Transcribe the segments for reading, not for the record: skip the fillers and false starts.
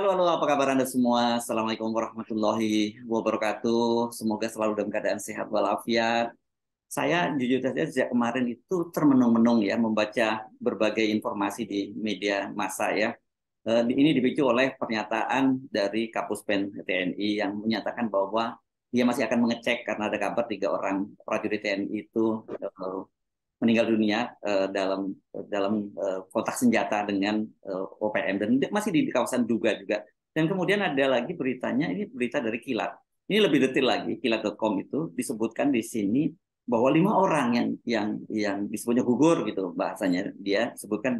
Halo, halo, apa kabar Anda semua? Assalamualaikum warahmatullahi wabarakatuh. Semoga selalu dalam keadaan sehat walafiat. Saya jujur saja sejak kemarin itu termenung-menung ya membaca berbagai informasi di media massa ya. Ini dipicu oleh pernyataan dari Kapuspen TNI yang menyatakan bahwa dia masih akan mengecek karena ada kabar 3 orang prajurit TNI itu meninggal dunia dalam kontak senjata dengan OPM dan masih di kawasan Duga juga. Dan kemudian ada lagi beritanya, ini berita dari Kilat. Ini lebih detail lagi, kilat.com itu disebutkan di sini bahwa 5 orang yang disebutnya gugur gitu bahasanya dia sebutkan,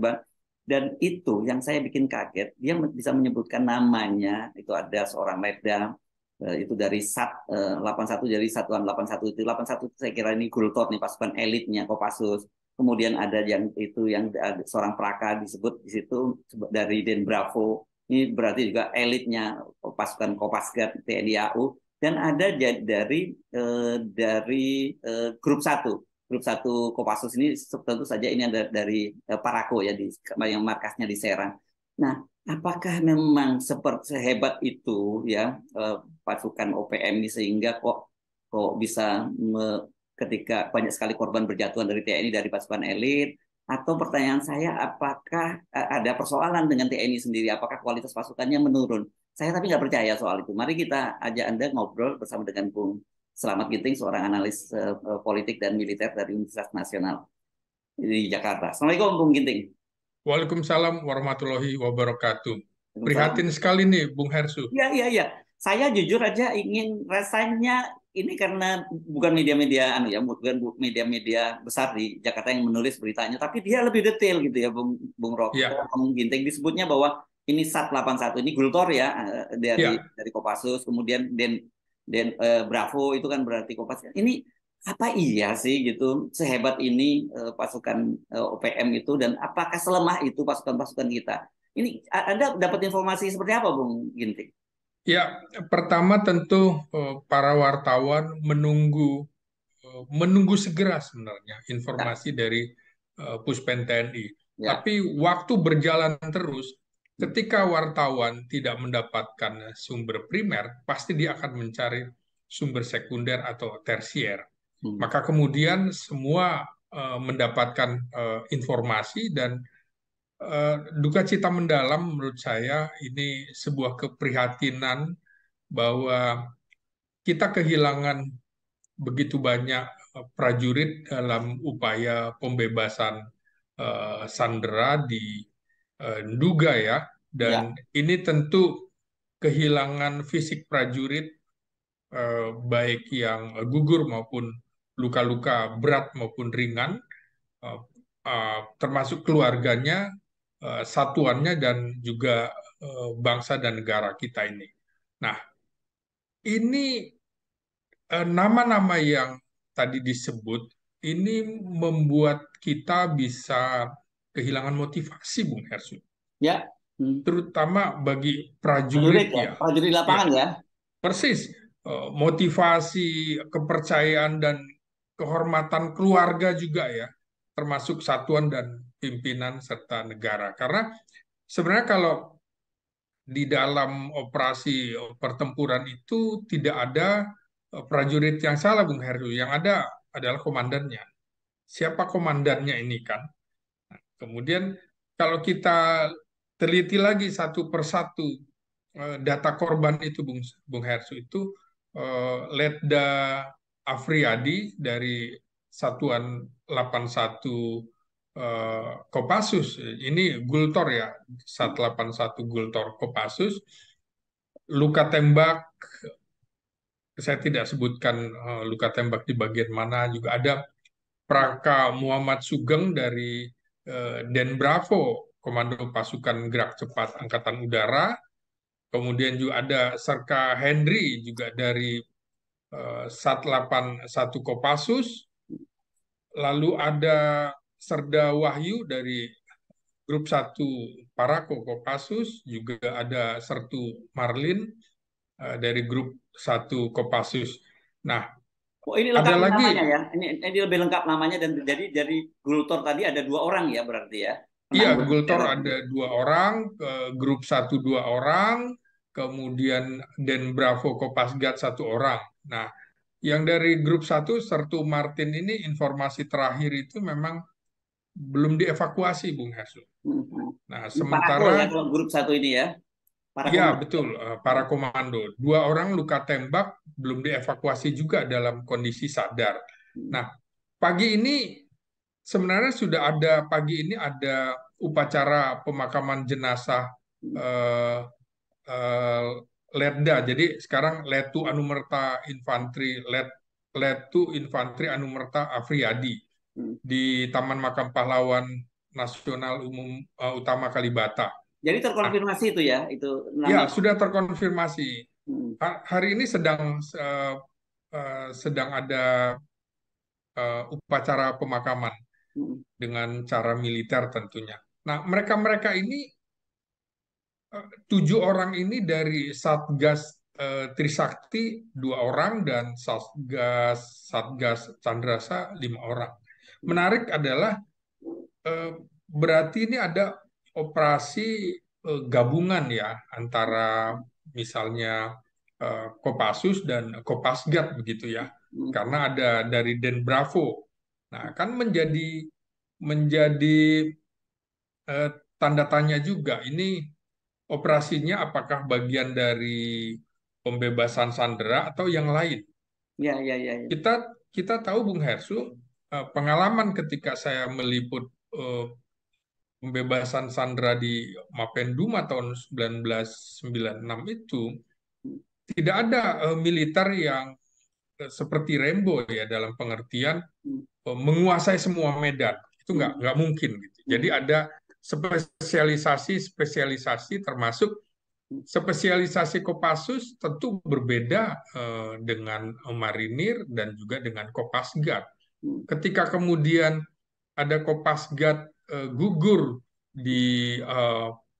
dan itu yang saya bikin kaget, dia bisa menyebutkan namanya, itu ada seorang letda itu dari SAT 81, dari Satuan 81, itu 81 itu saya kira ini Gultor nih, pasukan elitnya Kopassus. Kemudian ada yang itu yang ada seorang Praka disebut di situ dari Den Bravo. Ini berarti juga elitnya pasukan Kopasgat TNI AU, dan ada dari grup 1 Kopassus ini, tentu saja ini ada dari Parako ya, yang markasnya di Serang. Nah, apakah memang seperti sehebat itu ya pasukan OPM ini, sehingga kok kok bisa ketika banyak sekali korban berjatuhan dari TNI, dari pasukan elit? Atau pertanyaan saya, apakah ada persoalan dengan TNI sendiri? Apakah kualitas pasukannya menurun? Saya tapi nggak percaya soal itu. Mari kita ajak Anda ngobrol bersama dengan Bung Selamat Ginting, seorang analis politik dan militer dari Universitas Nasional di Jakarta. Assalamualaikum, Bung Ginting. Waalaikumsalam warahmatullahi wabarakatuh. Waalaikumsalam. Prihatin sekali nih, Bung Hersu. Iya, iya, iya. Saya jujur aja ingin, rasanya ini karena bukan media-media bukan media-media besar di Jakarta yang menulis beritanya, tapi dia lebih detail gitu ya, Bung Rock, Ya, Bung Ginting, disebutnya bahwa ini SAT 81, ini Gultor ya, ya. dari Kopassus, kemudian Bravo itu kan berarti Kopassus. Ini apa iya sih gitu, sehebat ini pasukan OPM itu, dan apakah selemah itu pasukan-pasukan kita? Ini Anda dapat informasi seperti apa, Bung Ginting? Ya, pertama tentu para wartawan menunggu segera sebenarnya Ya, informasi dari Puspen TNI. ya. Tapi waktu berjalan terus, ketika wartawan tidak mendapatkan sumber primer, pasti dia akan mencari sumber sekunder atau tersier. Hmm. Maka kemudian semua mendapatkan informasi dan duka cita mendalam menurut saya ini sebuah keprihatinan bahwa kita kehilangan begitu banyak prajurit dalam upaya pembebasan sandera di Nduga ya, Ya, dan ini tentu kehilangan fisik prajurit baik yang gugur maupun luka-luka berat maupun ringan, eh, termasuk keluarganya, satuannya, dan juga bangsa dan negara kita ini. Nah, ini nama-nama yang tadi disebut ini membuat kita bisa kehilangan motivasi, Bung Hersu, ya. Hmm. terutama bagi Prajurit prajurit ya, ya. prajurit Ya, lapangan ya. persis. Motivasi, kepercayaan, dan kehormatan keluarga juga ya, termasuk satuan dan pimpinan serta negara. Karena sebenarnya kalau di dalam operasi pertempuran itu tidak ada prajurit yang salah, Bung Heru. Yang ada adalah komandannya. Siapa komandannya ini kan? Kemudian kalau kita teliti lagi satu persatu data korban itu, Bung Hersu, itu Letda Afriadi dari Satuan 81 Kopassus, ini Gultor ya, 181 Gultor Kopassus, luka tembak, saya tidak sebutkan luka tembak di bagian mana, juga ada Praka Muhammad Sugeng dari Den Bravo, Komando Pasukan Gerak Cepat Angkatan Udara. Kemudian juga ada Serka Henry juga dari Sat 81 Kopassus. Lalu ada Serda Wahyu dari Grup 1 Parako Kopassus. Juga ada Sertu Marlin dari Grup 1 Kopassus. Nah, Oh, ini ada lengkap namanya lagi. ya. Ini lebih lengkap namanya, dan jadi dari Gultor tadi ada 2 orang ya berarti ya. Iya, penanggung Gultor teror. ada 2 orang, grup satu 2 orang, kemudian Den Bravo Kopasgat 1 orang. Nah, yang dari grup satu Sertu Martin ini informasi terakhir itu memang belum dievakuasi, Bung Hersut. Mhm. Nah, Ini Parako ya sementara kalau grup satu ini ya, para ya komando. betul, para komando, 2 orang luka tembak belum dievakuasi juga dalam kondisi sadar. Nah, pagi ini sebenarnya sudah ada pagi ini ada upacara pemakaman jenazah eh, eh, Letda. Jadi sekarang Letu Anumerta Infantri Letu Infantri Anumerta Afriyadi di Taman Makam Pahlawan Nasional Utama Kalibata. Jadi Nah, terkonfirmasi itu ya, itu ya nama. sudah terkonfirmasi. Hmm. Hari ini sedang ada upacara pemakaman Hmm. dengan cara militer tentunya. Nah, mereka-mereka ini 7 orang ini dari Satgas Trisakti 2 orang dan Satgas Satgas Candrasa 5 orang. Menarik adalah eh, berarti ini ada operasi gabungan ya antara misalnya Kopassus dan Kopasgat begitu ya, Hmm. karena ada dari Den Bravo. Nah, kan menjadi eh, tanda tanya juga ini operasinya apakah bagian dari pembebasan sandera atau yang lain. Ya, ya, ya, ya. Kita kita tahu Bung Hersu, pengalaman ketika saya meliput eh, pembebasan sandera di Mapenduma tahun 1996 itu tidak ada militer yang seperti Rembo ya dalam pengertian Hmm. menguasai semua medan. Itu Hmm. nggak mungkin gitu. Jadi Hmm. ada spesialisasi termasuk spesialisasi Kopassus tentu berbeda dengan Marinir dan juga dengan Kopasgat. Hmm. Ketika kemudian ada Kopasgat gugur di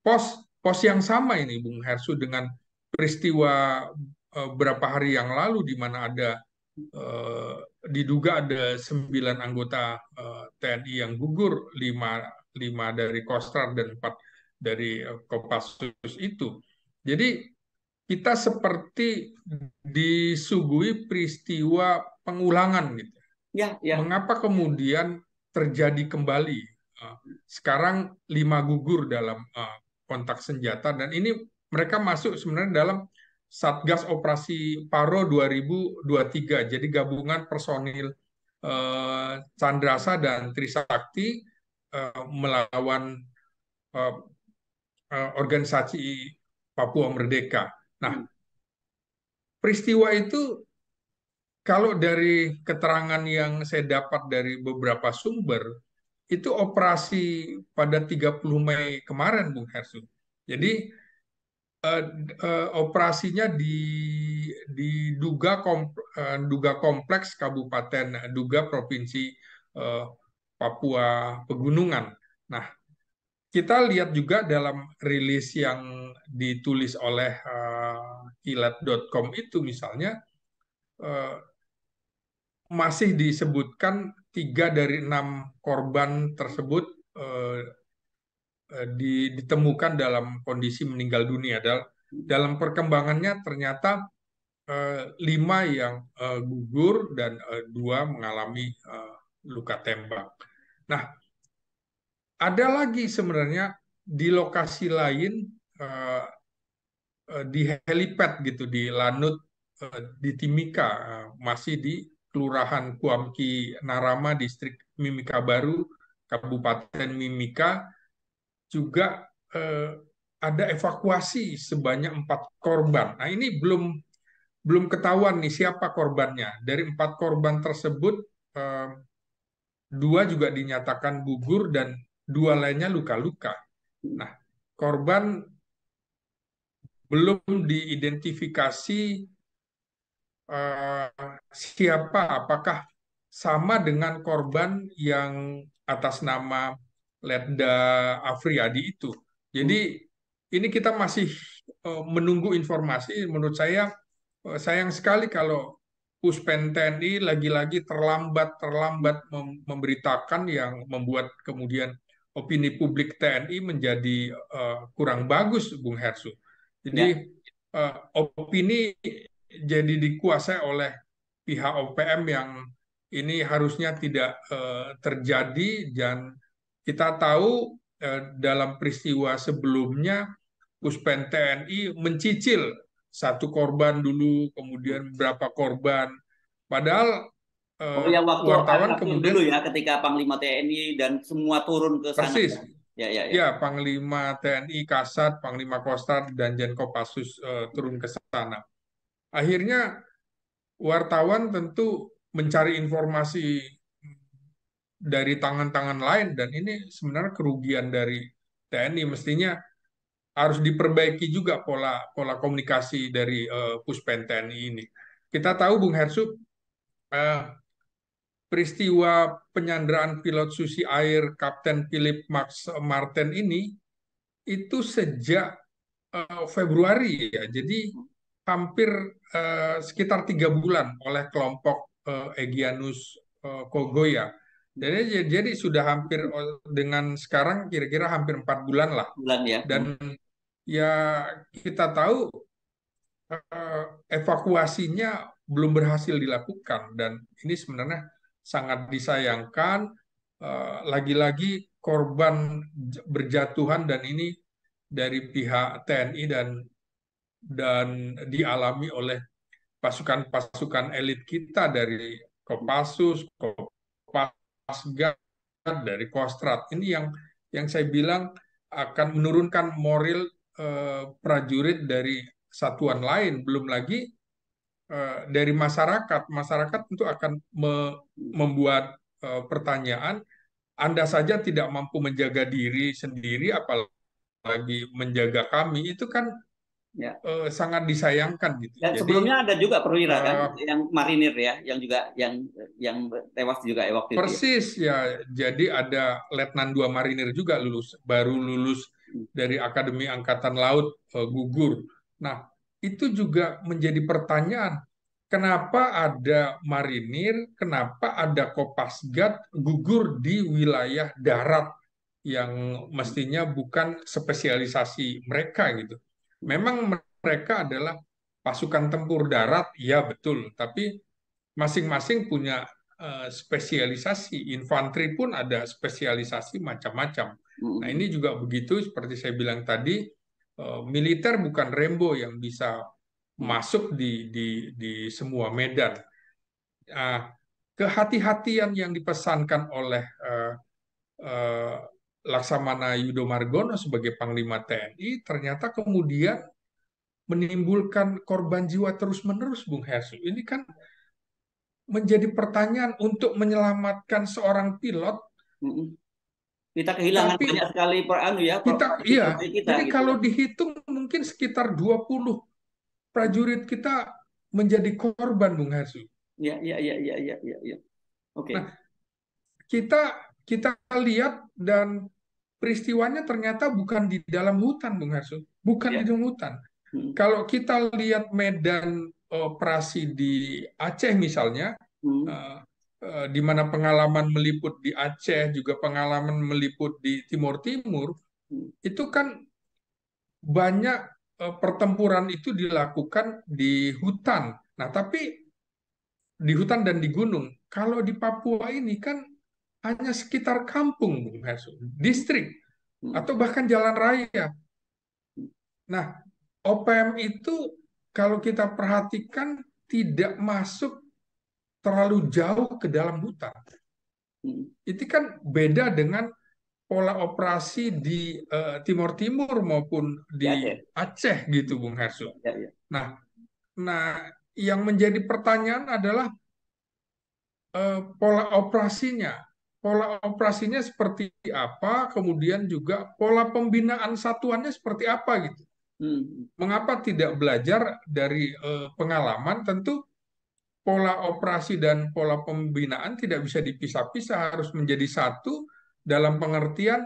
pos pos yang sama ini, Bung Hersu, dengan peristiwa beberapa hari yang lalu di mana ada eh, diduga ada 9 anggota TNI yang gugur, lima dari Kostrad dan 4 dari Kopassus itu. Jadi kita seperti disuguhi peristiwa pengulangan gitu. Ya, ya. Mengapa kemudian terjadi kembali? Eh, Sekarang 5 gugur dalam kontak senjata dan ini mereka masuk sebenarnya dalam Satgas Operasi Paro 2023. Jadi gabungan personil Chandrasa dan Trisakti melawan eh, organisasi Papua Merdeka. Nah, Hmm. peristiwa itu kalau dari keterangan yang saya dapat dari beberapa sumber, itu operasi pada 30 Mei kemarin, Bung Hersu. Jadi eh, operasinya duga kompleks Kabupaten Duga Provinsi eh, Papua Pegunungan. Nah, kita lihat juga dalam rilis yang ditulis oleh kilat.com itu misalnya eh, masih disebutkan 3 dari 6 korban tersebut eh, ditemukan dalam kondisi meninggal dunia. Dalam perkembangannya ternyata 5 yang gugur dan 2 mengalami luka tembak. Nah, ada lagi sebenarnya di lokasi lain eh, di helipad gitu di Lanut di Timika, masih di Kelurahan Kuamki Narama Distrik Mimika Baru Kabupaten Mimika juga eh, ada evakuasi sebanyak 4 korban. Nah, ini belum ketahuan nih siapa korbannya. Dari 4 korban tersebut, eh, 2 juga dinyatakan gugur dan 2 lainnya luka-luka. Nah, korban belum diidentifikasi siapa, apakah sama dengan korban yang atas nama Letda Afriyadi itu. Jadi Hmm. ini kita masih menunggu informasi. Menurut saya sayang sekali kalau Puspen TNI lagi-lagi terlambat terlambat memberitakan yang membuat kemudian opini publik TNI menjadi kurang bagus, Bung Hersu. Ya, Jadi opini jadi dikuasai oleh pihak OPM yang ini harusnya tidak terjadi, dan kita tahu dalam peristiwa sebelumnya Puspen TNI mencicil satu korban dulu, kemudian berapa korban. Padahal oh ya waktu wartawan akhir dulu kemudian ya ketika Panglima TNI dan semua turun ke sana. persis, Ya, ya, ya. ya Panglima TNI Kasat, Panglima Kostrat, dan Kopassus turun ke sana. Akhirnya wartawan tentu mencari informasi dari tangan-tangan lain, dan ini sebenarnya kerugian dari TNI. Mestinya harus diperbaiki juga pola pola komunikasi dari Puspen TNI ini. Kita tahu, Bung Hersuk, eh, peristiwa penyanderaan pilot Susi Air Kapten Philip Max Martin ini itu sejak Februari ya. Jadi hampir sekitar 3 bulan oleh kelompok Egyanus Kogoya. Jadi sudah hampir dengan sekarang kira-kira hampir 4 bulan lah. Bulan ya. Dan ya kita tahu evakuasinya belum berhasil dilakukan, dan ini sebenarnya sangat disayangkan. Lagi-lagi korban berjatuhan, dan ini dari pihak TNI, dan dialami oleh pasukan-pasukan elit kita dari Kopassus, Kopasgat, dari Kostrat. Ini yang saya bilang akan menurunkan moral prajurit dari satuan lain. Belum lagi dari masyarakat. Masyarakat tentu akan membuat pertanyaan. Anda saja tidak mampu menjaga diri sendiri, apalagi menjaga kami. Itu kan Ya. sangat disayangkan gitu. Dan Jadi sebelumnya ada juga perwira kan eh, yang marinir ya, yang juga yang tewas juga ya waktu itu ya. persis ya. Jadi ada Letnan 2 Marinir juga baru lulus dari Akademi Angkatan Laut, gugur. Nah, itu juga menjadi pertanyaan. Kenapa ada marinir, kenapa ada Kopasgat gugur di wilayah darat yang mestinya bukan spesialisasi mereka gitu. Memang mereka adalah pasukan tempur darat, ya betul, tapi masing-masing punya spesialisasi. Infanteri pun ada spesialisasi macam-macam. Nah, ini juga begitu, seperti saya bilang tadi, militer bukan Rambo yang bisa masuk di semua medan. Nah, kehati-hatian yang dipesankan oleh eh, Laksamana Yudo Margono sebagai Panglima TNI ternyata kemudian menimbulkan korban jiwa terus-menerus, Bung Hesu. Ini kan menjadi pertanyaan untuk menyelamatkan seorang pilot, Kita kehilangan banyak tapi sekali anu ya prajurit iya, terbaik kita jadi gitu kalau ya. dihitung mungkin sekitar 20 prajurit kita menjadi korban, Bung Hesu. Ya, ya, ya, ya, ya, ya, ya. Oke. Nah, kita kita lihat, dan peristiwanya ternyata bukan di dalam hutan, Bung Hersu, bukan di Ya. dalam hutan. Hmm. Kalau kita lihat medan operasi di Aceh misalnya, Hmm. eh, di mana pengalaman meliput di Aceh, juga pengalaman meliput di Timur Timur, Hmm. itu kan banyak pertempuran itu dilakukan di hutan. Nah, tapi di hutan dan di gunung. Kalau di Papua ini kan hanya sekitar kampung, Bung Hesu, distrik, Hmm. atau bahkan jalan raya. Nah, OPM itu kalau kita perhatikan tidak masuk terlalu jauh ke dalam hutan. Hmm. Itu kan beda dengan pola operasi di Timur Timur maupun Ya, di Aceh. Aceh gitu, Bung Hersu. Ya, ya, ya. Nah, nah yang menjadi pertanyaan adalah pola operasinya. Pola operasinya seperti apa, kemudian juga pola pembinaan satuannya seperti apa gitu. Hmm. Mengapa tidak belajar dari pengalaman? Tentu pola operasi dan pola pembinaan tidak bisa dipisah-pisah, harus menjadi satu dalam pengertian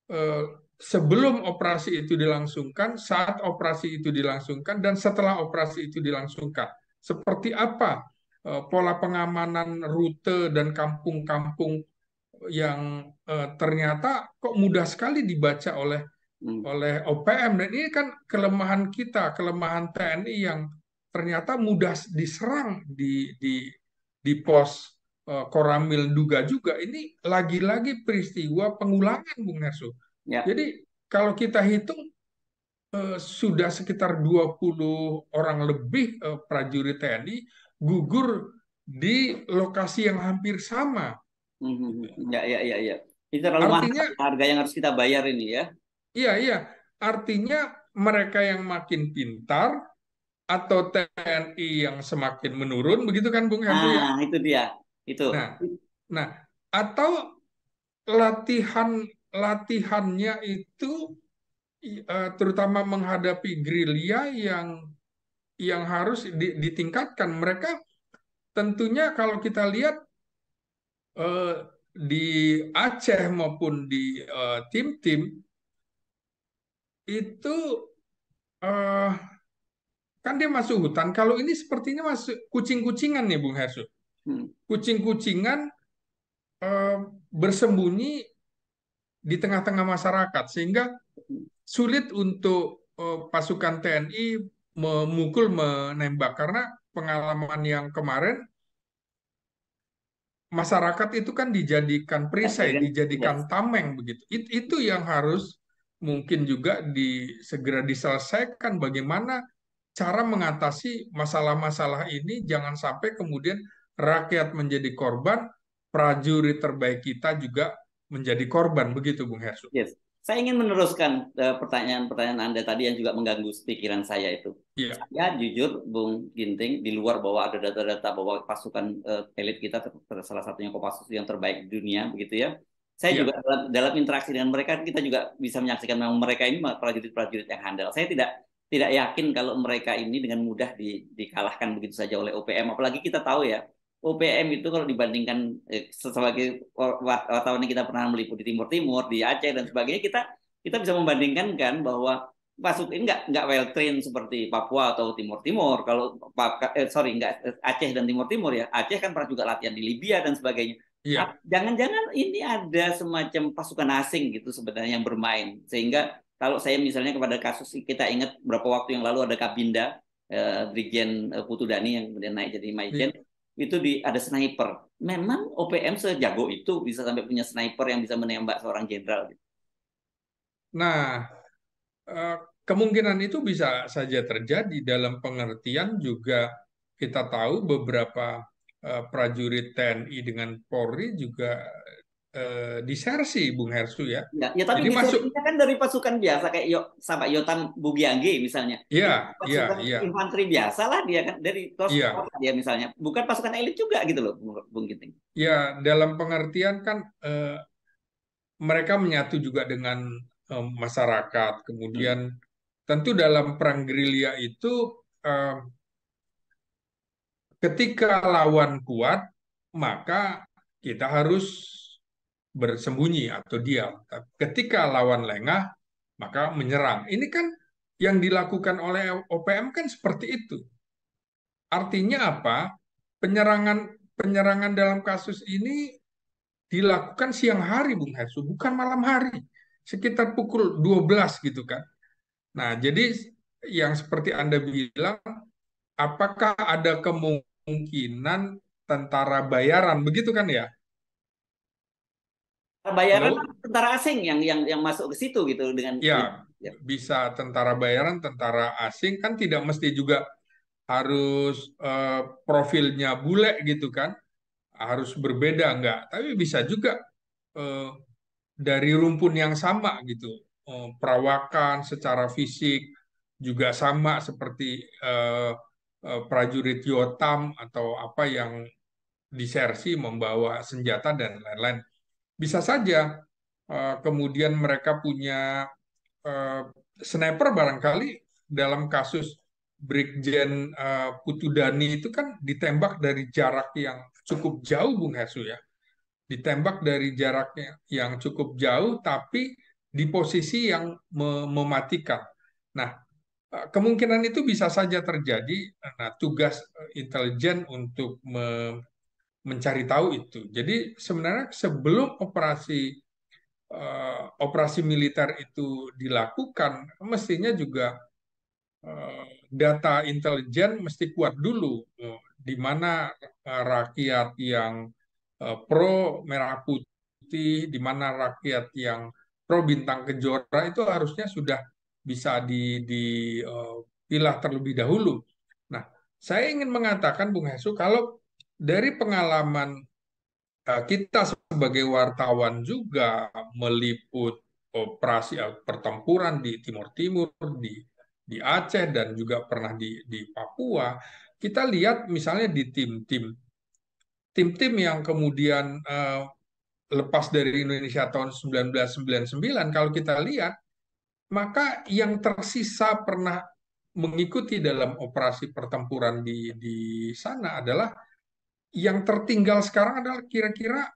eh, sebelum operasi itu dilangsungkan, saat operasi itu dilangsungkan, dan setelah operasi itu dilangsungkan. Seperti apa pola pengamanan rute dan kampung-kampung yang ternyata kok mudah sekali dibaca oleh Hmm. OPM, dan ini kan kelemahan kita, kelemahan TNI yang ternyata mudah diserang di pos Koramil Duga juga. Ini lagi-lagi peristiwa pengulangan, Bung Hersu. Ya. Jadi kalau kita hitung sudah sekitar 20 orang lebih prajurit TNI gugur di lokasi yang hampir sama. Ya, ya, ya, ya. Ini terlalu mahal Artinya, harga yang harus kita bayar ini ya. iya, iya. Artinya mereka yang makin pintar atau TNI yang semakin menurun, begitu kan Bung Hersu ya? Nah, itu dia. Itu. Nah, nah, atau latihan latihannya itu terutama menghadapi gerilya yang harus ditingkatkan. Mereka tentunya kalau kita lihat eh, di Aceh maupun di tim-tim itu eh, kan dia masuk hutan. Kalau ini sepertinya masuk kucing-kucingan nih, Bung Hersu. Hmm. Kucing-kucingan eh, bersembunyi di tengah-tengah masyarakat, sehingga sulit untuk pasukan TNI memukul, menembak. Karena pengalaman yang kemarin, masyarakat itu kan dijadikan Ya, ya perisai, kan? dijadikan Yes. tameng begitu. Itu yang harus mungkin juga segera diselesaikan, bagaimana cara mengatasi masalah-masalah ini, jangan sampai kemudian rakyat menjadi korban, prajurit terbaik kita juga menjadi korban, begitu Bung Hersu. Yes. Saya ingin meneruskan pertanyaan-pertanyaan Anda tadi yang juga mengganggu pikiran saya itu. Iya, Saya jujur, Bung Ginting, di luar bahwa ada data-data bahwa pasukan elit kita salah satunya Kopassus yang terbaik di dunia, begitu ya. Saya juga iya, dalam interaksi dengan mereka, kita juga bisa menyaksikan memang mereka ini prajurit-prajurit yang handal. Saya tidak yakin kalau mereka ini dengan mudah dikalahkan begitu saja oleh OPM. Apalagi kita tahu ya, OPM itu kalau dibandingkan sebagai wartawan yang kita pernah meliput di Timur Timur, di Aceh dan iya, sebagainya, kita kita bisa membandingkan kan bahwa masuk ini nggak well train seperti Papua atau Timur Timur. Kalau sorry nggak Aceh dan Timur Timur ya. Aceh kan pernah juga latihan di Libya dan sebagainya. iya. Jangan-jangan ini ada semacam pasukan asing gitu sebenarnya yang bermain, sehingga kalau saya misalnya kepada kasus kita ingat beberapa waktu yang lalu ada Kabinda Brigjen Putu Dani yang kemudian naik jadi Maijen, Iya. itu ada sniper. Memang OPM sejago itu bisa sampai punya sniper yang bisa menembak seorang jenderal gitu. Nah, eh, kemungkinan itu bisa saja terjadi, dalam pengertian juga kita tahu beberapa prajurit TNI dengan Polri juga disersi, Bung Hersu ya. Ya, tapi Jadi masuk, disersinya kan dari pasukan biasa kayak sampai Yotam Bugiangge misalnya. Itu ya, ya, pasukan ya, infanteri biasa lah dia kan dari iya, dia misalnya. Bukan pasukan elit juga gitu loh, Bung Ginting. ya, dalam pengertian kan mereka menyatu juga dengan masyarakat. Hmm. Kemudian tentu dalam perang gerilya itu eh, ketika lawan kuat, maka kita harus bersembunyi atau diam. Ketika lawan lengah, maka menyerang. Ini kan yang dilakukan oleh OPM kan seperti itu. Artinya apa? Penyerangan penyerangan dalam kasus ini dilakukan siang hari, Bung Hersu, bukan malam hari. Sekitar pukul 12 gitu kan. Nah, jadi yang seperti Anda bilang, apakah ada kemungkinan tentara bayaran, begitu kan ya? Bayaran Halo? tentara asing yang masuk ke situ gitu dengan Ya, ya. bisa tentara bayaran, tentara asing, kan tidak mesti juga harus profilnya bule gitu kan, harus berbeda enggak, tapi bisa juga eh, dari rumpun yang sama gitu. Perawakan secara fisik juga sama seperti prajurit Yotam atau apa yang disersi membawa senjata dan lain-lain. Bisa saja kemudian mereka punya eh, sniper, barangkali dalam kasus Brigjen Putudani itu kan ditembak dari jarak yang cukup jauh, Bung Hesu ya. Ditembak dari jaraknya yang cukup jauh, tapi di posisi yang mematikan. Nah, kemungkinan itu bisa saja terjadi. Nah, tugas intelijen untuk mencari tahu itu. Jadi sebenarnya sebelum operasi militer itu dilakukan, mestinya juga data intelijen mesti kuat dulu, di mana rakyat yang pro merah putih, di mana rakyat yang pro bintang kejora itu harusnya sudah bisa dipilah terlebih dahulu. Nah, saya ingin mengatakan, Bung Hesu, kalau dari pengalaman kita sebagai wartawan juga meliput operasi pertempuran di Timur Timur, di Aceh, dan juga pernah di Papua, kita lihat misalnya di tim-tim yang kemudian lepas dari Indonesia tahun 1999, kalau kita lihat, maka yang tersisa pernah mengikuti dalam operasi pertempuran di sana adalah yang tertinggal sekarang adalah kira-kira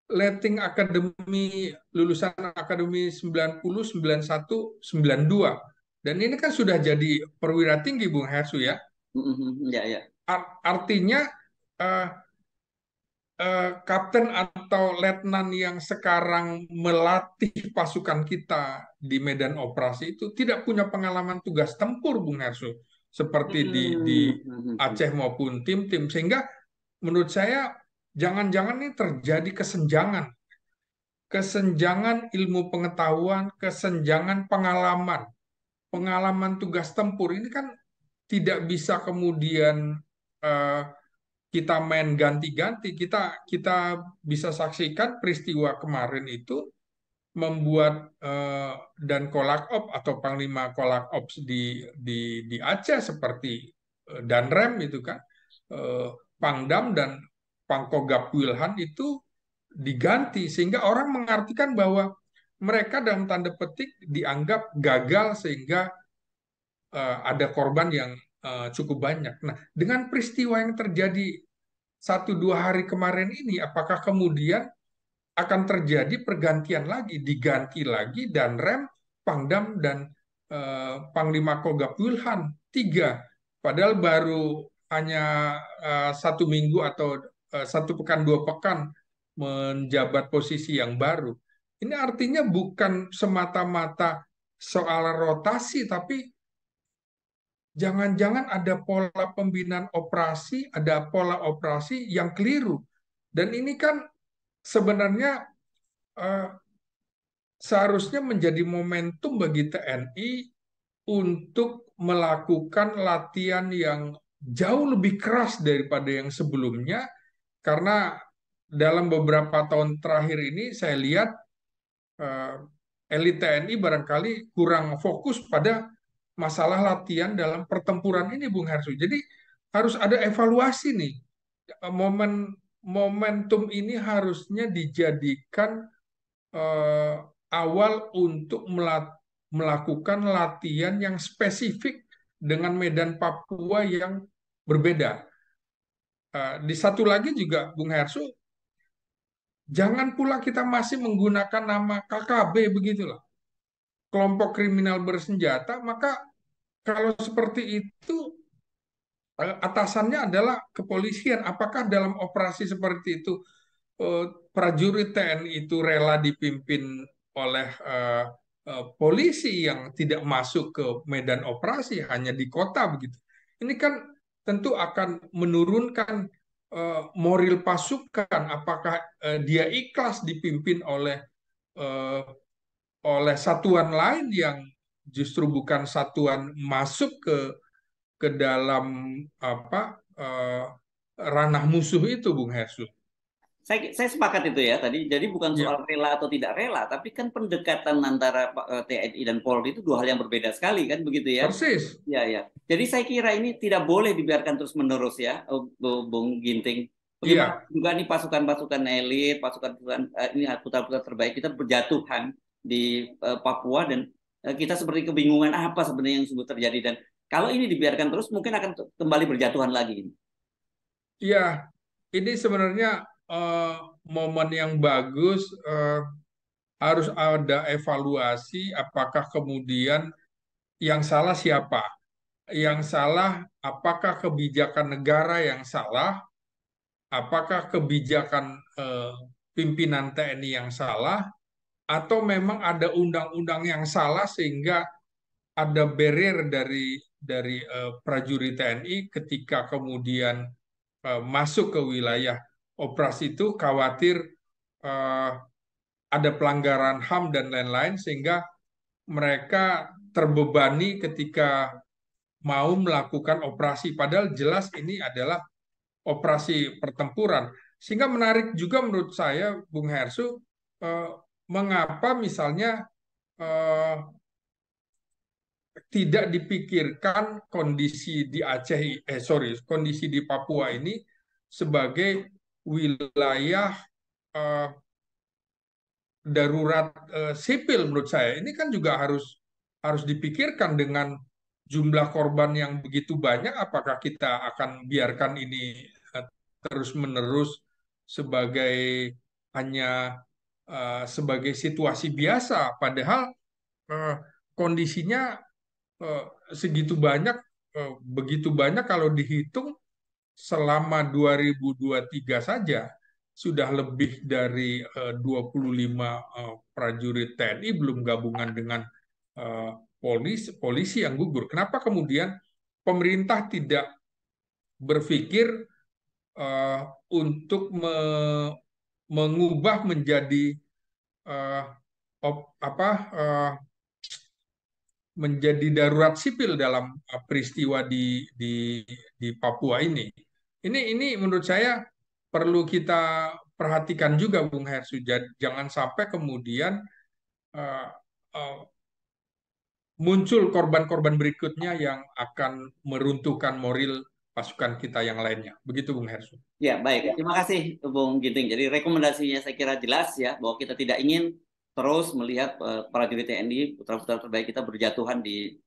letting akademi, lulusan akademi 90, 91, 92. Dan ini kan sudah jadi perwira tinggi, Bung Hersu ya. Ya, ya. Artinya eh, kapten atau letnan yang sekarang melatih pasukan kita di medan operasi itu tidak punya pengalaman tugas tempur, Bung Hersu, seperti di Aceh maupun tim-tim. Sehingga menurut saya jangan-jangan ini terjadi kesenjangan ilmu pengetahuan, kesenjangan pengalaman. Pengalaman tugas tempur ini kan tidak bisa kemudian eh, kita main ganti-ganti. Kita bisa saksikan peristiwa kemarin itu membuat dan Kolak Op atau Panglima Kolak Ops di Aceh seperti Danrem itu kan, Pangdam dan Pangkogap Wilhan itu diganti sehingga orang mengartikan bahwa mereka dalam tanda petik dianggap gagal sehingga ada korban yang cukup banyak. Nah, dengan peristiwa yang terjadi 1-2 hari kemarin ini, apakah kemudian akan terjadi pergantian lagi, diganti lagi dan rem, Pangdam dan Panglima Kogab Wilhan tiga, padahal baru hanya 1 minggu atau 1 pekan 2 pekan menjabat posisi yang baru. Ini artinya bukan semata-mata soal rotasi, tapi jangan-jangan ada pola pembinaan operasi, ada pola operasi yang keliru. Dan ini kan sebenarnya eh, seharusnya menjadi momentum bagi TNI untuk melakukan latihan yang jauh lebih keras daripada yang sebelumnya, karena dalam beberapa tahun terakhir ini saya lihat eh, elit TNI barangkali kurang fokus pada masalah latihan dalam pertempuran ini, Bung Hersu. Jadi harus ada evaluasi nih. Momentum ini harusnya dijadikan eh, awal untuk melakukan latihan yang spesifik dengan medan Papua yang berbeda. Di satu lagi juga, Bung Hersu, jangan pula kita masih menggunakan nama KKB begitulah, kelompok kriminal bersenjata. Maka kalau seperti itu, atasannya adalah kepolisian. Apakah dalam operasi seperti itu prajurit TNI itu rela dipimpin oleh polisi yang tidak masuk ke medan operasi, hanya di kota begitu? Ini kan tentu akan menurunkan moral pasukan. Apakah dia ikhlas dipimpin eh, oleh satuan lain yang justru bukan satuan masuk ke dalam apa ranah musuh itu, Bung Hersu? Saya sepakat itu ya tadi. Jadi bukan soal Ya, rela atau tidak rela, tapi kan pendekatan antara TNI dan Polri itu dua hal yang berbeda sekali kan begitu ya. persis. Ya, ya. Jadi saya kira ini tidak boleh dibiarkan terus-menerus ya, Bung Ginting. Bagaimana Iya, juga nih pasukan-pasukan elit, pasukan-pasukan ini putra-putra terbaik kita berjatuhan di Papua dan kita seperti kebingungan apa sebenarnya yang sudah terjadi dan kalau ini dibiarkan terus mungkin akan kembali berjatuhan lagi. iya. Ini sebenarnya eh, momen yang bagus. Harus ada evaluasi. Apakah kemudian yang salah siapa? Yang salah, apakah kebijakan negara yang salah? apakah kebijakan pimpinan TNI yang salah atau memang ada undang-undang yang salah sehingga ada barrier dari prajurit TNI ketika kemudian masuk ke wilayah operasi itu khawatir eh, ada pelanggaran HAM dan lain-lain sehingga mereka terbebani ketika mau melakukan operasi. Padahal jelas ini adalah operasi pertempuran. Sehingga menarik juga menurut saya, Bung Hersu, eh, mengapa misalnya eh, tidak dipikirkan kondisi di Aceh, kondisi di Papua ini sebagai wilayah eh, darurat sipil menurut saya. Ini kan juga harus dipikirkan dengan jumlah korban yang begitu banyak. Apakah kita akan biarkan ini terus-menerus sebagai hanya sebagai situasi biasa, padahal eh, kondisinya eh, begitu banyak kalau dihitung selama 2023 saja sudah lebih dari 25 prajurit TNI belum gabungan dengan polisi yang gugur. Kenapa kemudian pemerintah tidak berpikir eh, untuk mengubah menjadi eh, eh, menjadi darurat sipil dalam peristiwa di Papua ini. Ini menurut saya perlu kita perhatikan juga, Bung Hersu. Jangan sampai kemudian uh, uh, muncul korban-korban berikutnya yang akan meruntuhkan moral pasukan kita yang lainnya. Begitu, Bung Hersu. Ya, baik. Terima kasih, Bung Ginting. Jadi rekomendasinya saya kira jelas ya, bahwa kita tidak ingin terus melihat prajurit TNI, putra-putra terbaik kita berjatuhan di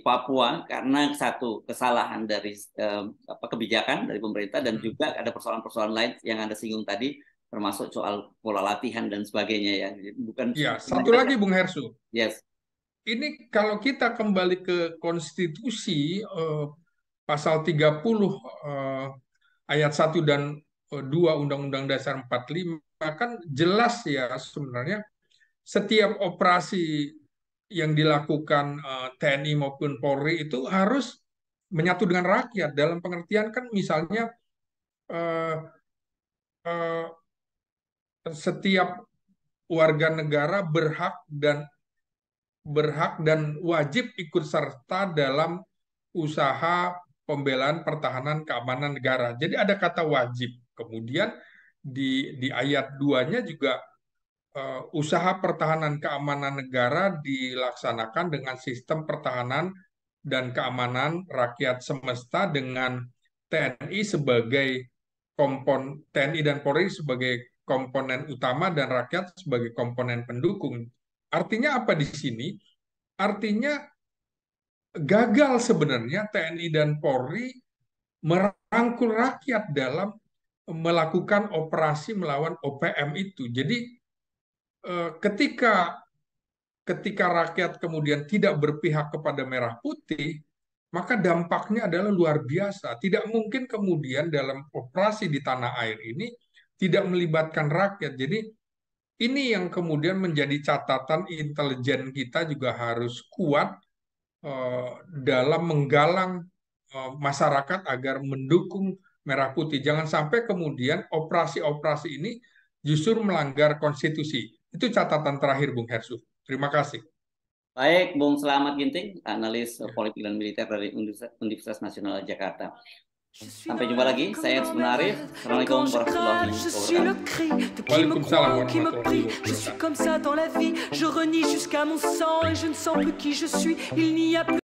Papua karena satu kesalahan dari kebijakan dari pemerintah dan juga ada persoalan-persoalan lain yang Anda singgung tadi, termasuk soal pola latihan dan sebagainya ya. Bukan. Ya, satu lagi, Bung Hersu. Yes. Ini kalau kita kembali ke konstitusi pasal 30 ayat 1 dan 2 Undang-Undang Dasar 45 kan jelas ya sebenarnya setiap operasi yang dilakukan TNI maupun Polri itu harus menyatu dengan rakyat dalam pengertian kan misalnya eh, eh, setiap warga negara berhak dan wajib ikut serta dalam usaha pembelaan pertahanan keamanan negara. Jadi ada kata wajib. Kemudian di ayat 2-nya juga usaha pertahanan keamanan negara dilaksanakan dengan sistem pertahanan dan keamanan rakyat semesta dengan TNI sebagai TNI dan Polri sebagai komponen utama dan rakyat sebagai komponen pendukung. Artinya apa di sini? Artinya gagal sebenarnya TNI dan Polri merangkul rakyat dalam melakukan operasi melawan OPM itu. Jadi ketika rakyat kemudian tidak berpihak kepada merah putih, maka dampaknya adalah luar biasa. Tidak mungkin kemudian dalam operasi di tanah air ini tidak melibatkan rakyat. Jadi ini yang kemudian menjadi catatan intelijen kita juga harus kuat dalam menggalang masyarakat agar mendukung merah putih. Jangan sampai kemudian operasi-operasi ini justru melanggar konstitusi. Itu catatan terakhir, Bung Hersu. Terima kasih. Baik, Bung Selamat Ginting, analis politik dan militer dari Universitas Nasional Jakarta. Sampai jumpa lagi, saya Arif. Assalamualaikum warahmatullahi wabarakatuh. Waalaikumsalam warahmatullahi wabarakatuh. Je suis comme ça dans la vie, je renie jusqu'à mon sang et je ne sens plus qui je suis. Il n'y a plus